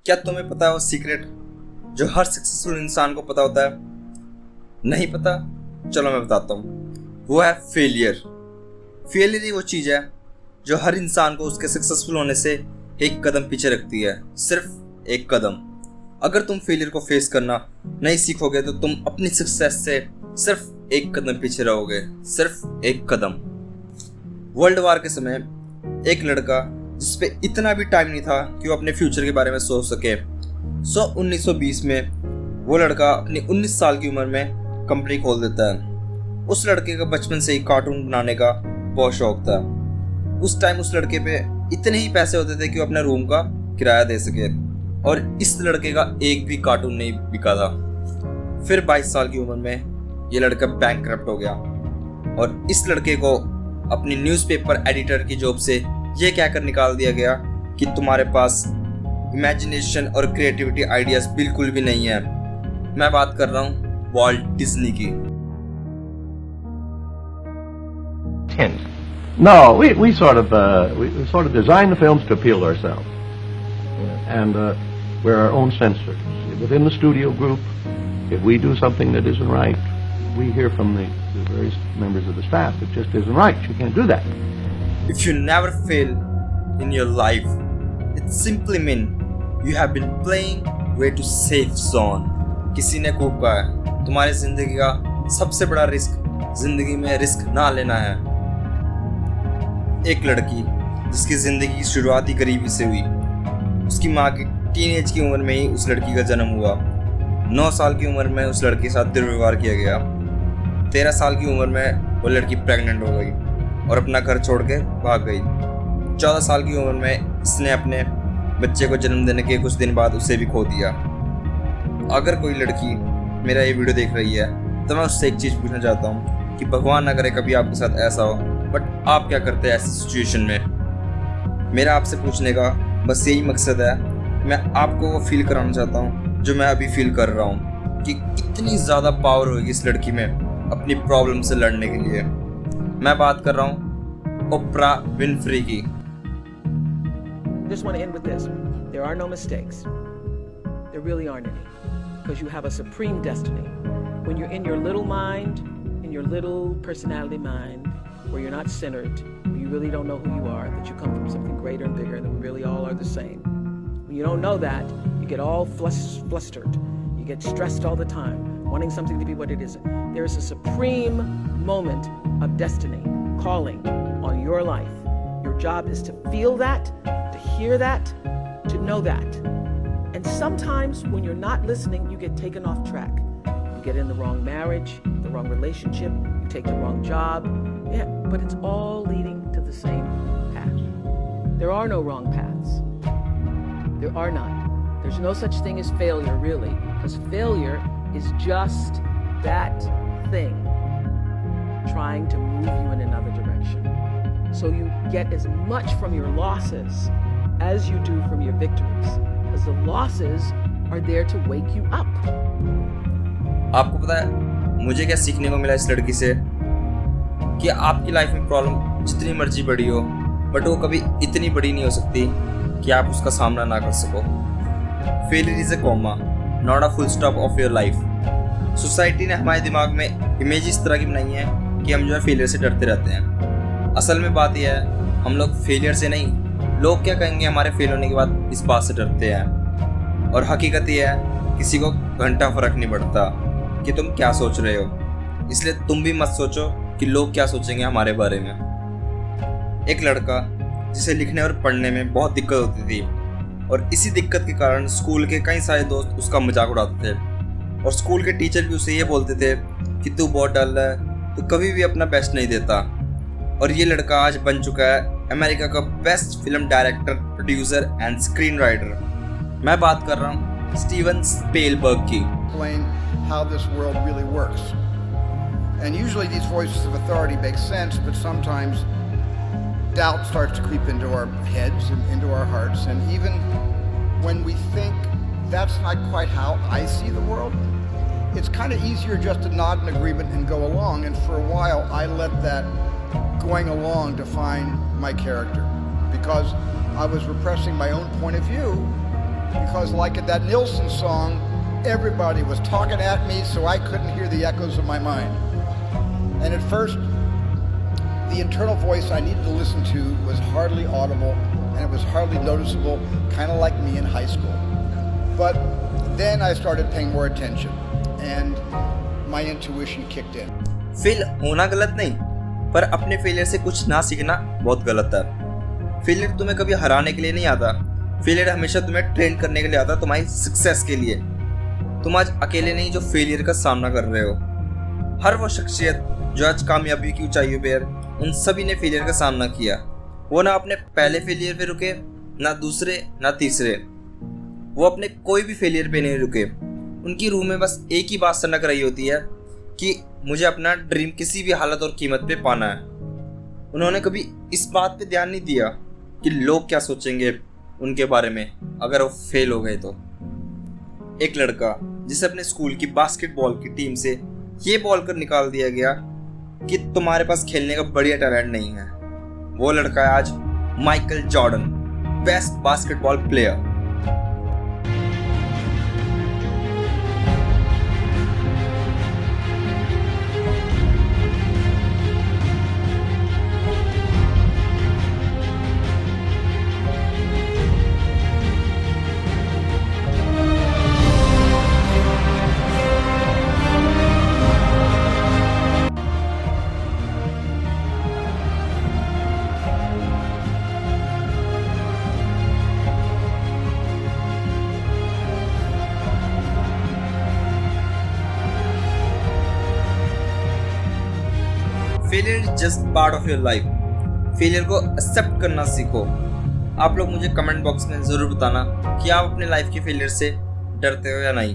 क्या तुम्हें पता है वो सीक्रेट जो हर सक्सेसफुल इंसान को पता होता है? नहीं पता? चलो मैं बताता हूँ। वो है फेलियर। फेलियर ही वो चीज़ है जो हर इंसान को उसके सक्सेसफुल होने से एक कदम पीछे रखती है, सिर्फ एक कदम। अगर तुम फेलियर को फेस करना नहीं सीखोगे तो तुम अपनी सक्सेस से सिर्फ एक कदम पीछे रहोगे, सिर्फ एक कदम। वर्ल्ड वार के समय एक लड़का जिसपे इतना भी टाइम नहीं था कि वो अपने फ्यूचर के बारे में सोच सके, 1920 में वो लड़का अपनी 19 साल की उम्र में कंपनी खोल देता है। उस लड़के का बचपन से ही कार्टून बनाने का बहुत शौक था। उस टाइम उस लड़के पे इतने ही पैसे होते थे कि वो अपने रूम का किराया दे सके, और इस लड़के का एक भी कार्टून नहीं बिका था। फिर 22 साल की उम्र में ये लड़का बैंकक्रप्ट हो गया और इस लड़के को अपनी न्यूज़पेपर एडिटर की जॉब से ये कहकर निकाल दिया गया कि तुम्हारे पास इमेजिनेशन और क्रिएटिविटी आइडियाज बिल्कुल भी नहीं है। मैं बात कर रहा हूँ वॉल्ट डिज्नी की। No, we sort of design the films to appeal to ourselves, and we're our own censors. Within the studio group, if we do something that isn't right, we hear from the various members of the staff it just isn't right. You can't do that. If you never fail in your life, it simply means you have been playing way too safe zone. किसी ने खूब कहा है, तुम्हारी जिंदगी का सबसे बड़ा रिस्क जिंदगी में रिस्क ना लेना है। एक लड़की जिसकी जिंदगी की शुरुआत ही गरीबी से हुई, उसकी माँ की टीनेज की उम्र में ही उस लड़की का जन्म हुआ। 9 साल की उम्र में उस लड़के के साथ दुर्व्यवहार किया गया। 13 साल की उम्र में वो लड़की प्रेग्नेंट हो गई और अपना घर छोड़ के भाग गई। 14 साल की उम्र में इसने अपने बच्चे को जन्म देने के कुछ दिन बाद उसे भी खो दिया। अगर कोई लड़की मेरा ये वीडियो देख रही है तो मैं उससे एक चीज़ पूछना चाहता हूँ कि भगवान ना करे कभी आपके साथ ऐसा हो, बट आप क्या करते हैं ऐसी सिचुएशन में? मेरा आपसे पूछने का बस यही मकसद है, मैं आपको वो फील कराना चाहता हूँ जो मैं अभी फील कर रहा हूँ कि कितनी ज़्यादा पावर होगी इस लड़की में अपनी प्रॉब्लम से लड़ने के लिए। मैं बात कर रहा हूँ ओप्रा विनफ्री की। Just want to end with this. There are no mistakes. There really aren't any. Because you have a supreme destiny. When you're in your little mind, in your little personality mind, where you're not centered, where you really don't know who you are, that you come from something greater and bigger, and that we really all are the same. When you don't know that, you get all flustered. You get stressed all the time, wanting something to be what it isn't. There is a supreme moment of destiny calling on your life. Your job is to feel that, to hear that, to know that. And sometimes when you're not listening, you get taken off track. You get in the wrong marriage, the wrong relationship, you take the wrong job. Yeah, but it's all leading to the same path. There are no wrong paths. There are not. There's no such thing as failure, really, because failure is just that thing trying to move you in another direction. So you get as much from your losses as you do from your victories, because the losses are there to wake you up. आपको पता है मुझे क्या सीखने को मिला इस लड़की से? कि आपकी लाइफ में प्रॉब्लम जितनी मर्जी बड़ी हो, बट वो कभी इतनी बड़ी नहीं हो सकती कि आप उसका सामना ना कर सको। Failure is a comma, not a full stop of your life. Society ने हमारे दिमाग में इमेज इस तरह की बनाई है कि हम जो है फेलियर से डरते रहते हैं। असल में बात यह है हम लोग फेलियर से नहीं, लोग क्या कहेंगे हमारे फेल होने के बाद, इस बात से डरते हैं। और हकीकत यह है किसी को घंटा फर्क नहीं पड़ता कि तुम क्या सोच रहे हो, इसलिए तुम भी मत सोचो कि लोग क्या सोचेंगे हमारे बारे में। एक लड़का जिसे लिखने और पढ़ने में बहुत दिक्कत होती थी, और इसी दिक्कत के कारण स्कूल के कई सारे दोस्त उसका मजाक उड़ाते थे, और स्कूल के टीचर भी उसे ये बोलते थे कि तू बहुत डल है, तू कभी भी अपना बेस्ट नहीं देता। और ये लड़का आज बन चुका है अमेरिका का best film director, producer and screen writer. मैं बात कर रहा हूँ स्टीवन स्पीलबर्ग की। How this world really works. And usually these voices of authority make sense, but sometimes doubt starts to creep into our heads and into our hearts. And even when we think that's not quite how I see the world, it's kind of easier just to nod in agreement and go along. And for a while, I let that going along define my character, because I was repressing my own point of view because like in that Nilsson song, everybody was talking at me, so I couldn't hear the echoes of my mind. And at first, the internal voice I needed to listen to was hardly audible, and it was hardly noticeable, kind of like me in high school. But then I started paying more attention, and my intuition kicked in. Fail होना गलत नहीं, पर अपने failure से कुछ ना सीखना बहुत गलत है। फेलियर तुम्हें कभी हराने के लिए नहीं आता, फेलियर हमेशा तुम्हें ट्रेन करने के लिए आता, तुम्हारी सक्सेस के लिए। तुम आज अकेले नहीं जो फेलियर का सामना कर रहे हो। हर वो शख्सियत जो आज कामयाबी की ऊंचाइयों पर, उन सभी ने फेलियर का सामना किया। वो ना अपने पहले फेलियर पे रुके, ना दूसरे, ना तीसरे। वो अपने कोई भी फेलियर पे नहीं रुके। उनकी रूह में बस एक ही बात सनक रही होती है कि मुझे अपना ड्रीम किसी भी हालत और कीमत पे पाना है। उन्होंने कभी इस बात पे ध्यान नहीं दिया कि लोग क्या सोचेंगे उनके बारे में अगर वो फेल हो गए तो। एक लड़का जिसे अपने स्कूल की बास्केटबॉल की टीम से ये बोलकर निकाल दिया गया कि तुम्हारे पास खेलने का बढ़िया टैलेंट नहीं है, वो लड़का है आज Michael Jordan, best basketball player. Failure is just part of your life. Failure को एक्सेप्ट करना सीखो। आप लोग मुझे कमेंट बॉक्स में ज़रूर बताना कि आप अपने लाइफ के फेलियर से डरते हो या नहीं।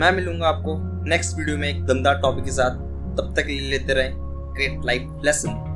मैं मिलूंगा आपको नेक्स्ट वीडियो में एक दमदार टॉपिक के साथ। तब तक लेते रहें ग्रेट लाइफ लेसन।